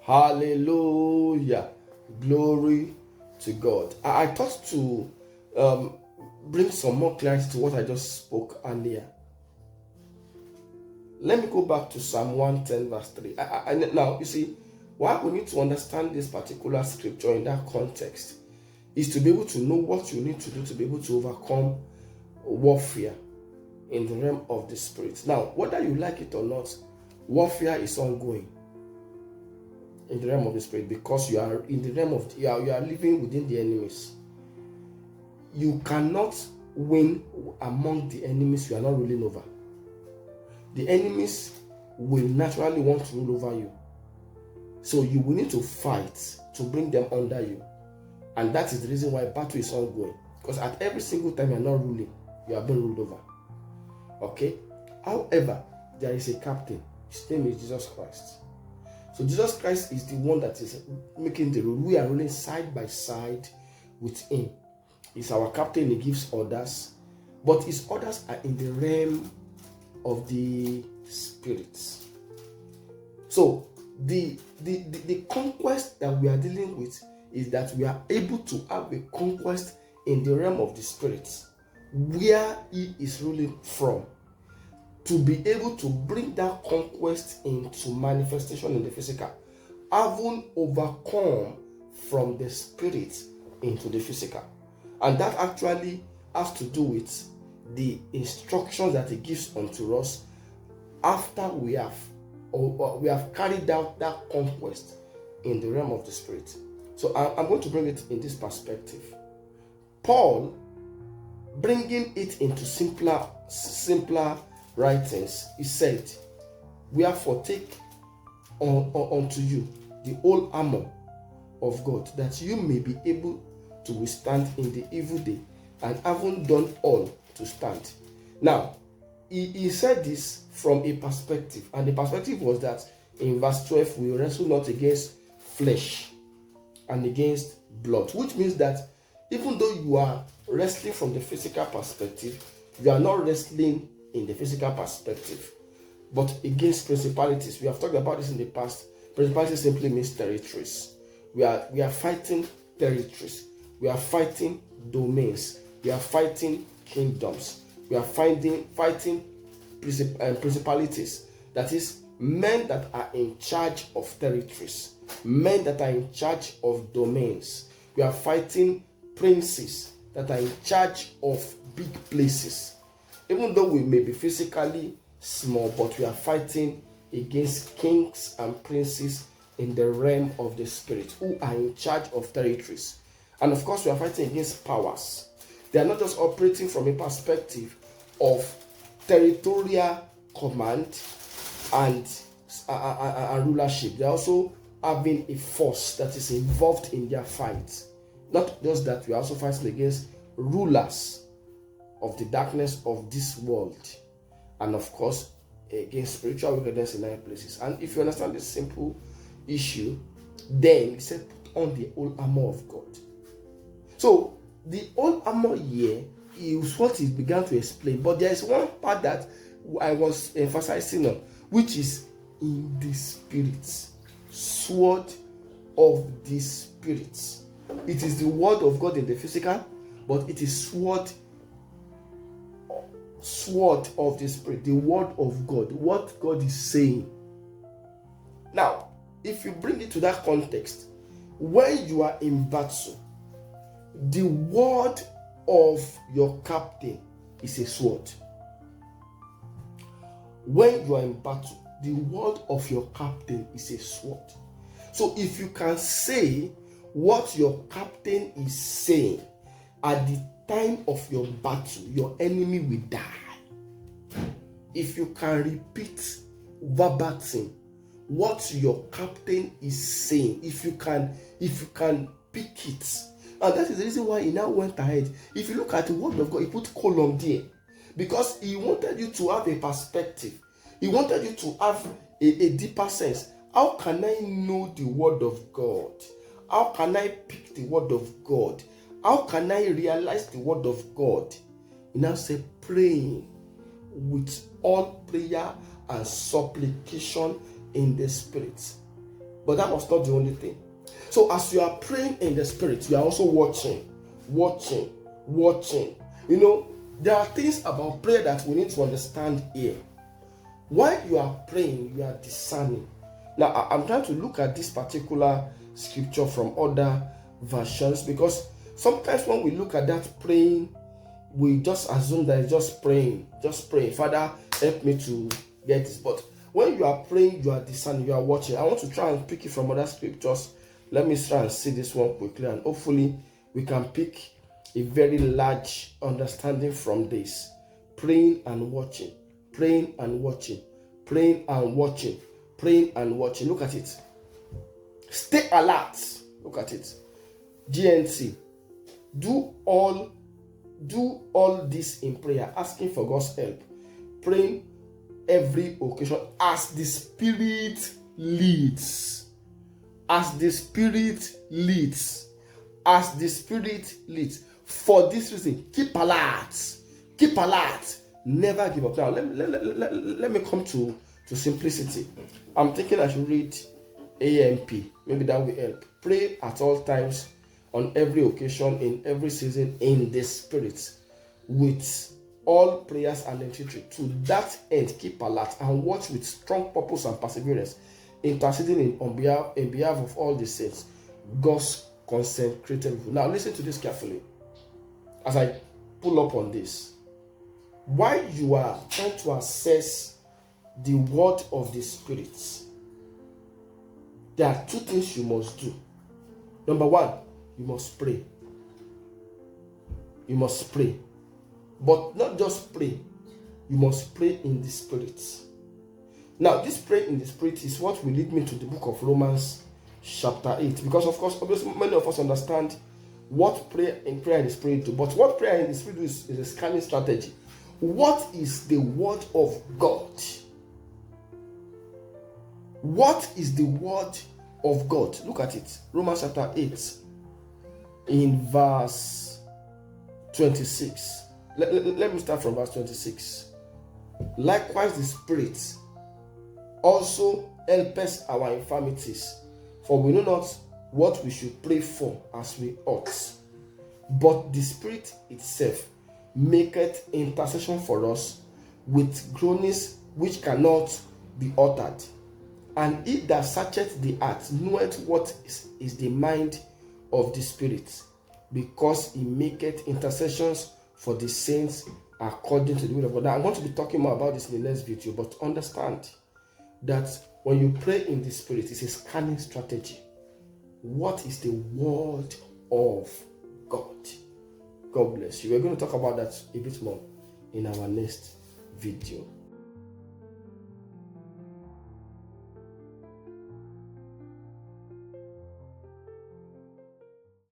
Hallelujah. Glory to God. I thought to bring some more clarity to what I just spoke earlier. Let me go back to Psalm 110 verse 3. Now, you see, why we need to understand this particular scripture in that context is to be able to know what you need to do to be able to overcome warfare in the realm of the spirit. Now, whether you like it or not, warfare is ongoing in the realm of the spirit, because you are in the realm of you are living within the enemies. You cannot win among the enemies you are not ruling over. The enemies will naturally want to rule over you, so you will need to fight to bring them under you. And that is the reason why battle is ongoing, because at every single time you are not ruling, you are being ruled over. Okay? However, there is a captain. His name is Jesus Christ. So Jesus Christ is the one that is making the rule. We are ruling side by side with him. He's our captain. He gives orders, but his orders are in the realm of the spirits. So the conquest that we are dealing with is that we are able to have a conquest in the realm of the spirits, where he is ruling from, to be able to bring that conquest into manifestation in the physical, having overcome from the spirit into the physical. And that actually has to do with the instructions that he gives unto us after we have carried out that conquest in the realm of the spirit. So I'm going to bring it in this perspective. Paul, bringing it into simpler writings, he said, "Wherefore take unto you the whole armor of God, that you may be able to withstand in the evil day, and having done all, to stand." Now, he said this from a perspective, and the perspective was that in verse 12, we wrestle not against flesh and against blood, which means that even though you are wrestling from the physical perspective, you are not wrestling in the physical perspective, but against principalities. We have talked about this in the past. Principalities simply means territories. We are fighting territories. We are fighting domains. We are fighting kingdoms. We are fighting principalities. That is, men that are in charge of territories, men that are in charge of domains. We are fighting princes that are in charge of big places. Even though we may be physically small, but we are fighting against kings and princes in the realm of the spirit who are in charge of territories. And of course, we are fighting against powers. They are not just operating from a perspective of territorial command and rulership. They are also having a force that is involved in their fight. Not just that, we are also fighting against rulers of the darkness of this world, and of course against spiritual wickedness in high places. And if you understand this simple issue, then he said, put on the whole armor of God. So the whole armor here is what he began to explain, but there is one part that I was emphasizing on, which is in the spirits, sword of the spirits. It is the word of God in the physical, but it is sword of the spirit, the word of God, what God is saying. Now, if you bring it to that context, when you are in battle, the word of your captain is a sword. When you are in battle, the word of your captain is a sword. So if you can say what your captain is saying at the time of your battle, your enemy will die. If you can repeat verbatim what your captain is saying, if you can pick it, and that is the reason why he now went ahead. If you look at the word of God, he put column there, because he wanted you to have a perspective. He wanted you to have a deeper sense. How can I know the word of God? How can I pick the word of God? How can I realize the word of God? He now said, praying with all prayer and supplication in the spirit. But that was not the only thing. So as you are praying in the spirit, you are also watching. You know, there are things about prayer that we need to understand here. While you are praying, you are discerning. Now, I'm trying to look at this particular scripture from other versions, because sometimes when we look at that praying, we just assume that it's just praying. Father, help me to get this. But when you are praying, you are discerning, you are watching. I want to try and pick it from other scriptures. Let me try and see this one quickly, and hopefully we can pick a very large understanding from this. Praying and watching. Praying and watching. Praying and watching. Praying and watching. Look at it. Stay alert. Look at it. GNC. Do all this in prayer, asking for God's help. Praying every occasion as the Spirit leads. As the Spirit leads. As the Spirit leads. For this reason, keep alert. Keep alert. Never give up. Now, let me come to simplicity. I'm thinking I should read AMP. Maybe that will help. Pray at all times, on every occasion, in every season, in the Spirit, with all prayers and entreaty. To that end, keep alert and watch with strong purpose and perseverance, interceding in behalf of all the saints, God's consecrated people. Now, listen to this carefully as I pull up on this. While you are trying to assess the word of the Spirit, there are two things you must do. Number one, you must pray. You must pray. But not just pray, you must pray in the Spirit. Now, this pray in the Spirit is what will lead me to the book of Romans chapter 8. Because, of course, obviously, many of us understand what prayer in the Spirit do. But what prayer in the Spirit is a scanning strategy. What is the word of God? What is the word of God? Look at it. Romans chapter 8 in verse 26. Let me start from verse 26. Likewise, the Spirit also helps our infirmities, for we know not what we should pray for as we ought. But the Spirit itself maketh intercession for us with groanings which cannot be uttered. And he that searcheth the heart knoweth what is the mind of the Spirit, because he maketh intercessions for the saints according to the will of God. Now, I'm going to be talking more about this in the next video, but understand that when you pray in the Spirit, it's a scanning strategy. What is the word of God? God bless you. We're going to talk about that a bit more in our next video.